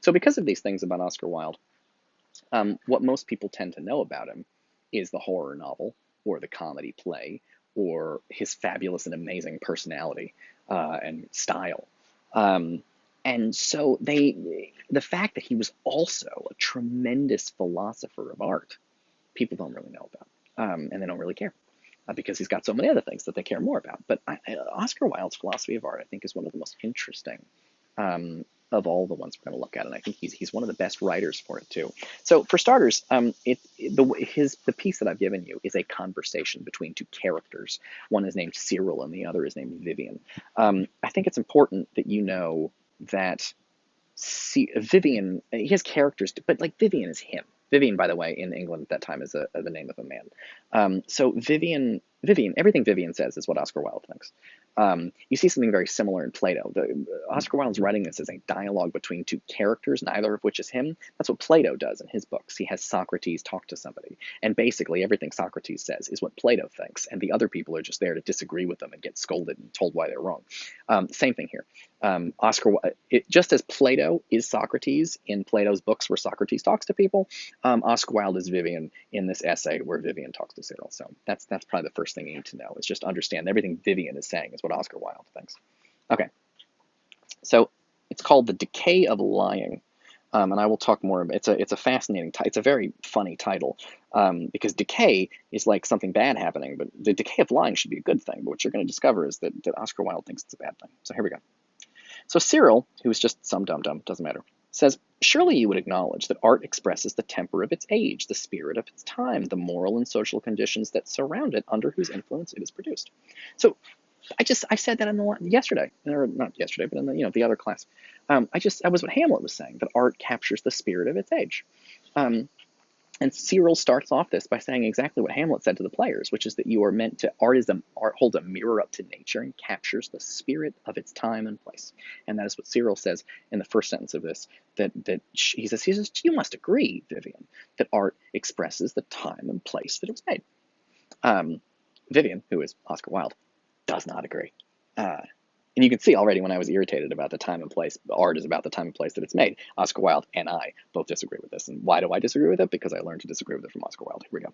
So because of these things about Oscar Wilde, what most people tend to know about him is the horror novel or the comedy play or his fabulous and amazing personality and style. Um, and so the fact that he was also a tremendous philosopher of art, people don't really know about, and they don't really care because he's got so many other things that they care more about. But Oscar Wilde's philosophy of art, I think, is one of the most interesting of all the ones we're going to look at, and I think he's one of the best writers for it too. So for starters, the piece that I've given you is a conversation between two characters. One is named Cyril, and the other is named Vivian. I think it's important that you know that Vivian, he has characters, but like Vivian is him. Vivian, by the way, in England at that time is the name of a man. So Vivian, everything Vivian says is what Oscar Wilde thinks. You see something very similar in Plato. Oscar Wilde's writing this as a dialogue between two characters, neither of which is him. That's what Plato does in his books. He has Socrates talk to somebody, and basically everything Socrates says is what Plato thinks, and the other people are just there to disagree with them and get scolded and told why they're wrong. Same thing here. Just as Plato is Socrates in Plato's books where Socrates talks to people, Oscar Wilde is Vivian in this essay where Vivian talks to Cyril. So that's probably the first thing you need to know, is just understand everything Vivian is saying is what Oscar Wilde thinks. Okay, so it's called The Decay of Lying. And I will talk more about it. It's a fascinating title. It's a very funny title because decay is like something bad happening, but the decay of lying should be a good thing. But what you're going to discover is that Oscar Wilde thinks it's a bad thing. So here we go. So Cyril, who is just some dum-dum, doesn't matter, says, surely you would acknowledge that art expresses the temper of its age, the spirit of its time, the moral and social conditions that surround it, under whose influence it is produced. So I said that yesterday, or not yesterday, but in the other class. That was what Hamlet was saying, that art captures the spirit of its age. And Cyril starts off this by saying exactly what Hamlet said to the players, which is that you are meant to, art holds a mirror up to nature and captures the spirit of its time and place. And that is what Cyril says in the first sentence of this, that he says, you must agree, Vivian, that art expresses the time and place that it was made. Vivian, who is Oscar Wilde, does not agree. And you can see already when I was irritated about the time and place, art is about the time and place that it's made. Oscar Wilde and I both disagree with this. And why do I disagree with it? Because I learned to disagree with it from Oscar Wilde. Here we go.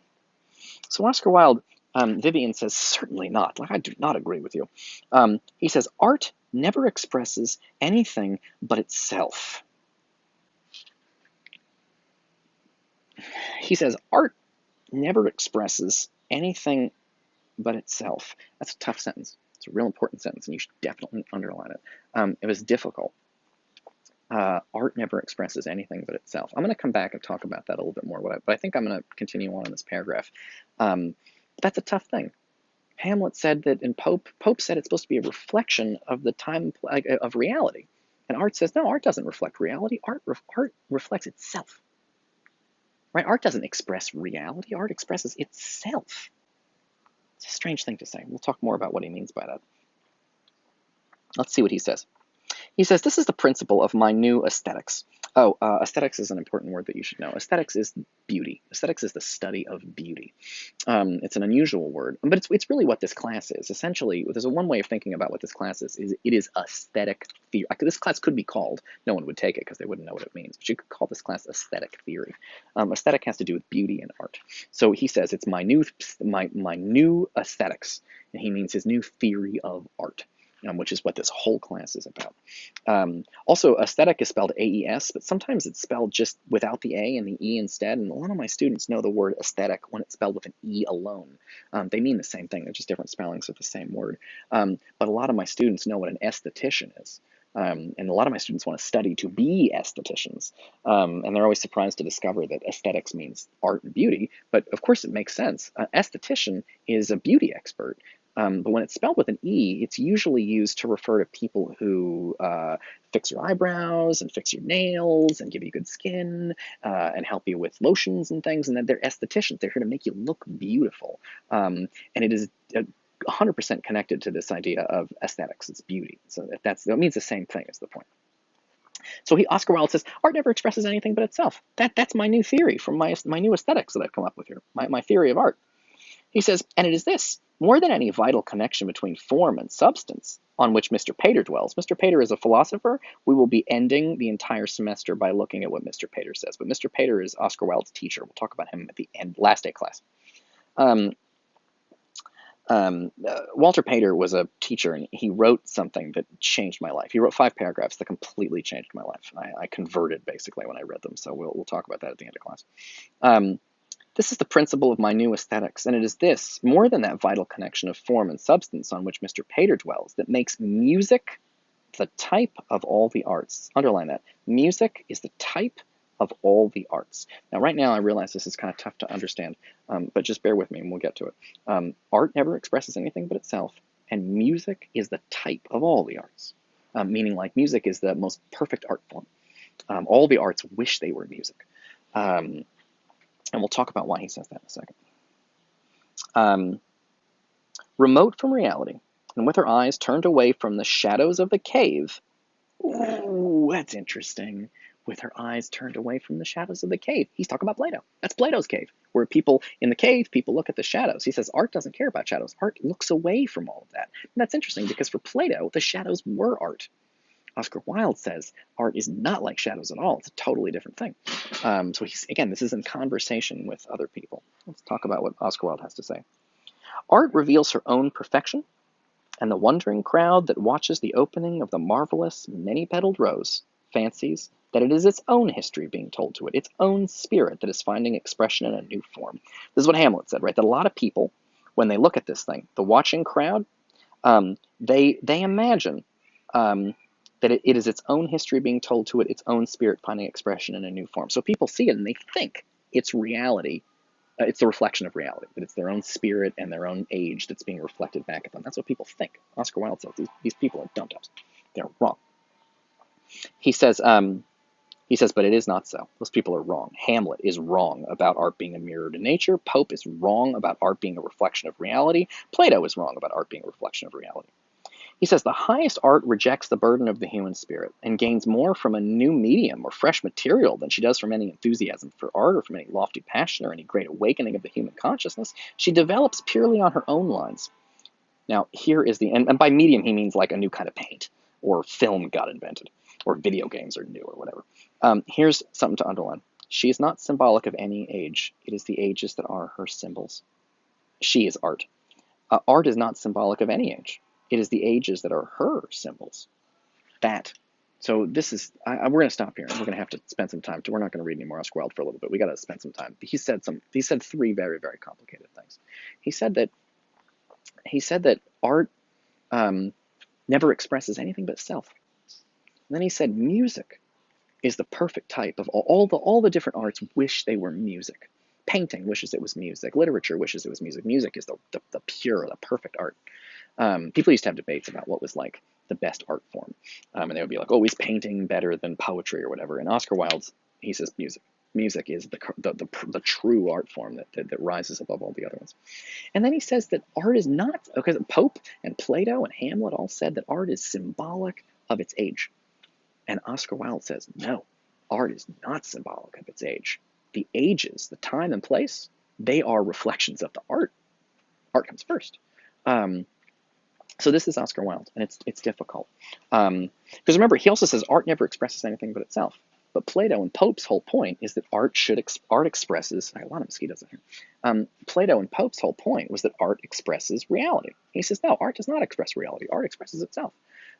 So Oscar Wilde, Vivian says, certainly not. Like, I do not agree with you. He says, art never expresses anything but itself. He says, art never expresses anything but itself. That's a tough sentence. It's a real important sentence, and you should definitely underline it. It was difficult. Art never expresses anything but itself. I'm going to come back and talk about that a little bit more, but I think I'm going to continue on in this paragraph. That's a tough thing. Hamlet said that, and Pope said it's supposed to be a reflection of the time of reality. And art says, no, art doesn't reflect reality. Art reflects itself. Right? Art doesn't express reality. Art expresses itself. It's a strange thing to say. We'll talk more about what he means by that. Let's see what he says. He says, this is the principle of my new aesthetics. Aesthetics is an important word that you should know. Aesthetics is beauty. Aesthetics is the study of beauty. It's an unusual word, but it's really what this class is. Essentially, there's one way of thinking about what this class is it is aesthetic theory. This class could be called, no one would take it because they wouldn't know what it means, but you could call this class aesthetic theory. Aesthetic has to do with beauty and art. So he says it's my new aesthetics, and he means his new theory of art. Which is what this whole class is about. Also, aesthetic is spelled AES, but sometimes it's spelled just without the A and the E instead, and a lot of my students know the word aesthetic when it's spelled with an E alone. They mean the same thing, they're just different spellings of the same word. But a lot of my students know what an esthetician is. And a lot of my students want to study to be estheticians. And they're always surprised to discover that aesthetics means art and beauty, but of course it makes sense. Esthetician is a beauty expert. But when it's spelled with an E, it's usually used to refer to people who fix your eyebrows and fix your nails and give you good skin and help you with lotions and things. And then they're estheticians. They're here to make you look beautiful. And it is 100% connected to this idea of aesthetics. It's beauty. So that means the same thing is the point. So Oscar Wilde says, art never expresses anything but itself. That's my new theory from my new aesthetics that I've come up with here, my theory of art. He says, and it is this, more than any vital connection between form and substance, on which Mr. Pater dwells. Mr. Pater is a philosopher. We will be ending the entire semester by looking at what Mr. Pater says. But Mr. Pater is Oscar Wilde's teacher. We'll talk about him at the end, last day class. Walter Pater was a teacher, and he wrote something that changed my life. He wrote 5 paragraphs that completely changed my life. I converted, basically, when I read them, so we'll talk about that at the end of class. This is the principle of my new aesthetics, and it is this, more than that vital connection of form and substance on which Mr. Pater dwells, that makes music the type of all the arts. Underline that. Music is the type of all the arts. Now, right now, I realize this is kind of tough to understand, but just bear with me and we'll get to it. Art never expresses anything but itself, and music is the type of all the arts, meaning like music is the most perfect art form. All the arts wish they were music. And we'll talk about why he says that in a second. Remote from reality, and with her eyes turned away from the shadows of the cave. Ooh, that's interesting. With her eyes turned away from the shadows of the cave. He's talking about Plato. That's Plato's cave, where people in the cave, people look at the shadows. He says art doesn't care about shadows. Art looks away from all of that. And that's interesting because for Plato, the shadows were art. Oscar Wilde says art is not like shadows at all. It's a totally different thing. So again, this is in conversation with other people. Let's talk about what Oscar Wilde has to say. Art reveals her own perfection, and the wondering crowd that watches the opening of the marvelous, many-petaled rose fancies that it is its own history being told to it, its own spirit that is finding expression in a new form. This is what Hamlet said, right? That a lot of people, when they look at this thing, the watching crowd, they imagine that it is its own history being told to it, its own spirit finding expression in a new form. So people see it and they think it's reality. It's the reflection of reality, that it's their own spirit and their own age that's being reflected back at them. That's what people think. Oscar Wilde says these people are dum-dums. They're wrong. He says, but it is not so. Those people are wrong. Hamlet is wrong about art being a mirror to nature. Pope is wrong about art being a reflection of reality. Plato is wrong about art being a reflection of reality. He says the highest art rejects the burden of the human spirit and gains more from a new medium or fresh material than she does from any enthusiasm for art or from any lofty passion or any great awakening of the human consciousness. She develops purely on her own lines. Now, here is and by medium he means like a new kind of paint, or film got invented, or video games are new, or whatever. Here's something to underline. She is not symbolic of any age. It is the ages that are her symbols. She is art. Art is not symbolic of any age. It is the ages that are her symbols. So this is, we're going to stop here. We're going to have to spend some time. We're not going to read any more Oscar Wilde for a little bit. We got to spend some time. He said 3 very, very complicated things. He said that art never expresses anything but self. And then he said music is the perfect type of all the different arts wish they were music. Painting wishes it was music. Literature wishes it was music. Music is the pure, the perfect art. People used to have debates about what was like the best art form. And they would be like, oh, is painting better than poetry or whatever? And Oscar Wilde, he says music. Music is the true art form that rises above all the other ones. And then he says that art is not, because Pope and Plato and Hamlet all said that art is symbolic of its age. And Oscar Wilde says, no, art is not symbolic of its age. The ages, the time and place, they are reflections of the art. Art comes first. So this is Oscar Wilde, and it's difficult. Because remember, he also says art never expresses anything but itself. But Plato and Pope's whole point is that art expresses, I got a lot of mosquitoes in here. Plato and Pope's whole point was that art expresses reality. He says, no, art does not express reality. Art expresses itself.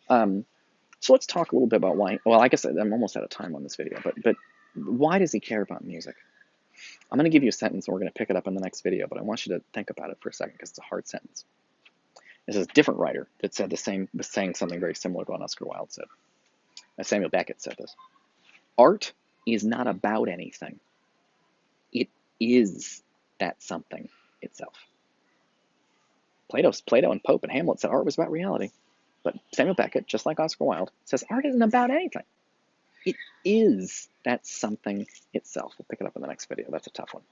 So let's talk a little bit about why, well, I guess I'm almost out of time on this video, but why does he care about music? I'm going to give you a sentence, and we're going to pick it up in the next video, but I want you to think about it for a second, because it's a hard sentence. This is a different writer that said was saying something very similar to what Oscar Wilde said. Samuel Beckett said this. Art is not about anything. It is that something itself. Plato and Pope and Hamlet said art was about reality. But Samuel Beckett, just like Oscar Wilde, says art isn't about anything. It is that something itself. We'll pick it up in the next video. That's a tough one.